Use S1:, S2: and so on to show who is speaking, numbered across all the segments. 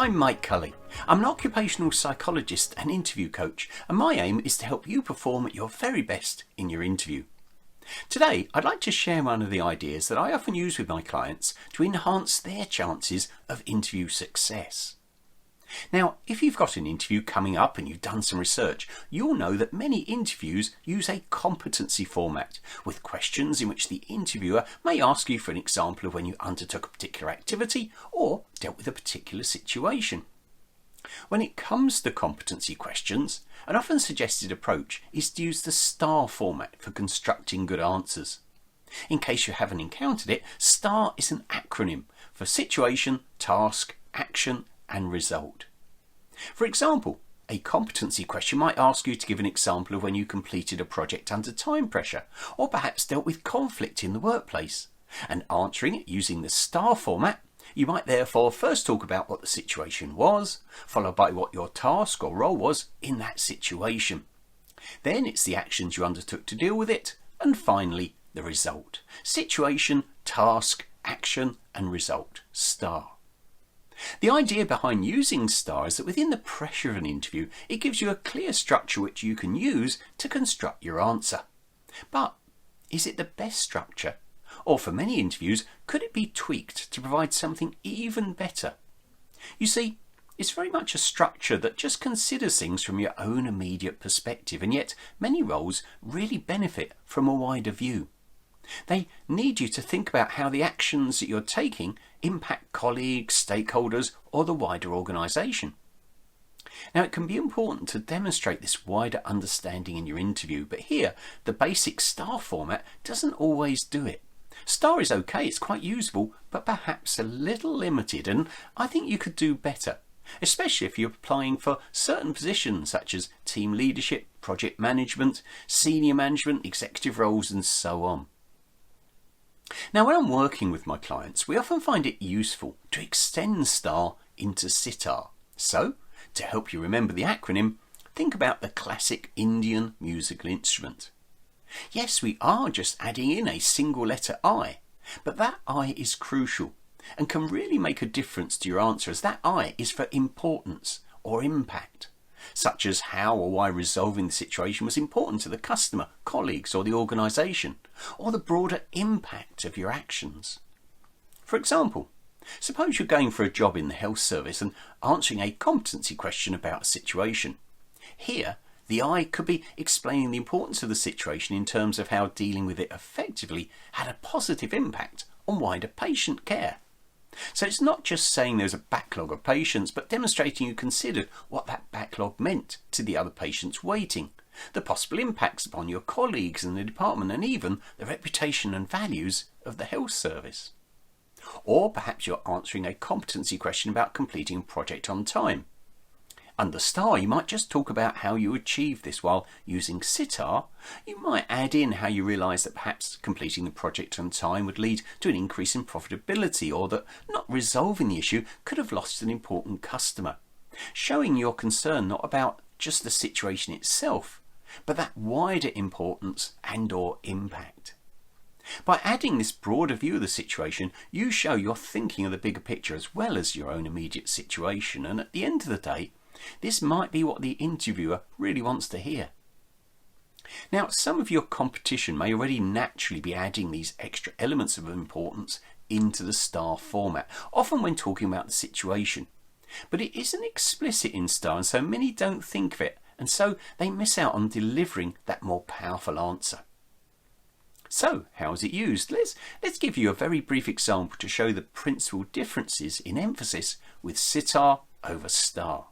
S1: I'm Mike Cully. I'm an occupational psychologist and interview coach, and my aim is to help you perform at your very best in your interview. Today, I'd like to share one of the ideas that I often use with my clients to enhance their chances of interview success. Now, if you've got an interview coming up and you've done some research, you'll know that many interviews use a competency format, with questions in which the interviewer may ask you for an example of when you undertook a particular activity or dealt with a particular situation. When it comes to competency questions, an often suggested approach is to use the STAR format for constructing good answers. In case you haven't encountered it, STAR is an acronym for situation, task, action, and result. For example, a competency question might ask you to give an example of when you completed a project under time pressure, or perhaps dealt with conflict in the workplace. And answering it using the STAR format, you might therefore first talk about what the situation was, followed by what your task or role was in that situation. Then it's the actions you undertook to deal with it, and finally the result. Situation, task, action, and result. STAR. The idea behind using STAR is that within the pressure of an interview, it gives you a clear structure which you can use to construct your answer. But is it the best structure? Or for many interviews, could it be tweaked to provide something even better? You see, it's very much a structure that just considers things from your own immediate perspective, and yet many roles really benefit from a wider view. They need you to think about how the actions that you're taking impact colleagues, stakeholders, or the wider organisation. Now, it can be important to demonstrate this wider understanding in your interview, but here the basic STAR format doesn't always do it. STAR is okay, it's quite usable, but perhaps a little limited, and I think you could do better, especially if you're applying for certain positions such as team leadership, project management, senior management, executive roles, and so on. Now, when I'm working with my clients, we often find it useful to extend STAR into sitar. So, to help you remember the acronym, think about the classic Indian musical instrument. Yes, we are just adding in a single letter I, but that I is crucial and can really make a difference to your answer, as that I is for importance or impact, such as how or why resolving the situation was important to the customer, colleagues, or the organisation, or the broader impact of your actions. For example, suppose you're going for a job in the health service and answering a competency question about a situation. Here, the I could be explaining the importance of the situation in terms of how dealing with it effectively had a positive impact on wider patient care. So it's not just saying there's a backlog of patients, but demonstrating you considered what that backlog meant to the other patients waiting, the possible impacts upon your colleagues in the department, and even the reputation and values of the health service. Or perhaps you're answering a competency question about completing a project on time. Under STAR, you might just talk about how you achieved this, while using sitar, you might add in how you realised that perhaps completing the project on time would lead to an increase in profitability, or that not resolving the issue could have lost an important customer, showing your concern not about just the situation itself, but that wider importance and/or impact. By adding this broader view of the situation, you show you're thinking of the bigger picture as well as your own immediate situation, and at the end of the day, this might be what the interviewer really wants to hear. Now, some of your competition may already naturally be adding these extra elements of importance into the STAR format, often when talking about the situation. But it isn't explicit in STAR, and so many don't think of it, and so they miss out on delivering that more powerful answer. So, how is it used? Let's give you a very brief example to show the principal differences in emphasis with sitar over STAR.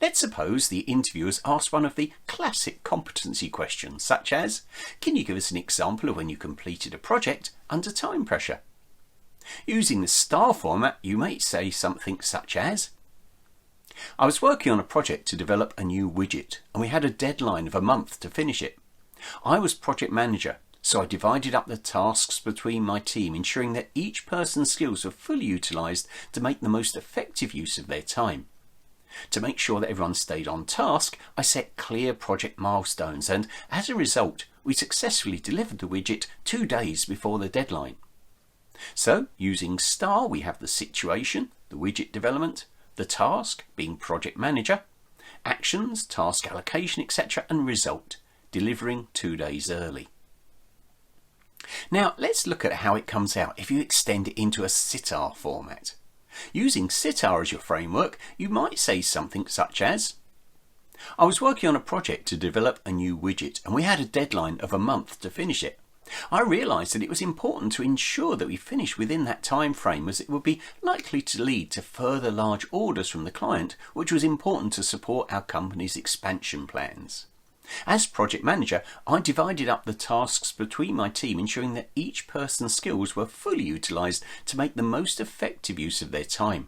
S1: Let's suppose the interviewers asked one of the classic competency questions, such as, can you give us an example of when you completed a project under time pressure? Using the STAR format, you may say something such as, I was working on a project to develop a new widget, and we had a deadline of a month to finish it. I was project manager, so I divided up the tasks between my team, ensuring that each person's skills were fully utilised to make the most effective use of their time. To make sure that everyone stayed on task, I set clear project milestones, and as a result, we successfully delivered the widget 2 days before the deadline. So, using STAR, we have the situation, the widget development, the task, being project manager, actions, task allocation, etc., and result, delivering 2 days early. Now let's look at how it comes out if you extend it into a SITAR format. Using SITAR as your framework, you might say something such as, I was working on a project to develop a new widget and we had a deadline of a month to finish it. I realised that it was important to ensure that we finished within that time frame, as it would be likely to lead to further large orders from the client, which was important to support our company's expansion plans. As project manager, I divided up the tasks between my team, ensuring that each person's skills were fully utilised to make the most effective use of their time.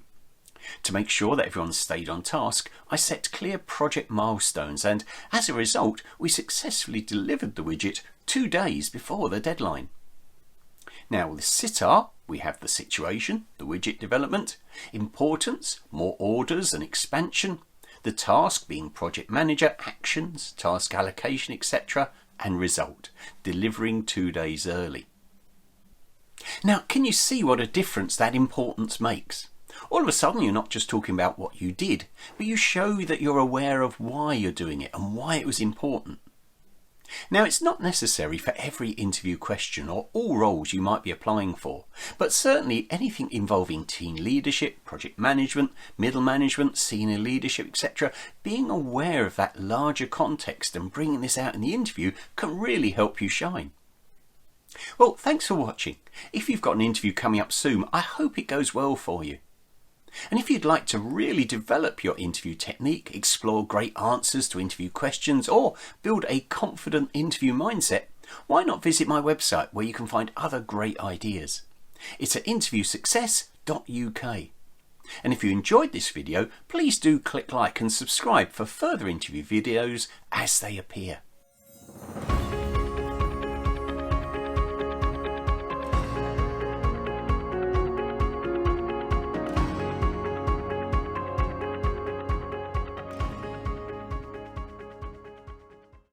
S1: To make sure that everyone stayed on task, I set clear project milestones, and as a result, we successfully delivered the widget 2 days before the deadline. Now with SITAR, we have the situation, the widget development, importance, more orders and expansion, the task being project manager, actions, task allocation, etc., and result, delivering 2 days early. Now, can you see what a difference that importance makes? All of a sudden you're not just talking about what you did, but you show that you're aware of why you're doing it and why it was important. Now, it's not necessary for every interview question or all roles you might be applying for, but certainly anything involving team leadership, project management, middle management, senior leadership, etc., being aware of that larger context and bringing this out in the interview can really help you shine. Well, thanks for watching. If you've got an interview coming up soon, I hope it goes well for you. And if you'd like to really develop your interview technique, explore great answers to interview questions, or build a confident interview mindset, why not visit my website where you can find other great ideas. It's at interviewsuccess.uk. And if you enjoyed this video, please do click like and subscribe for further interview videos as they appear.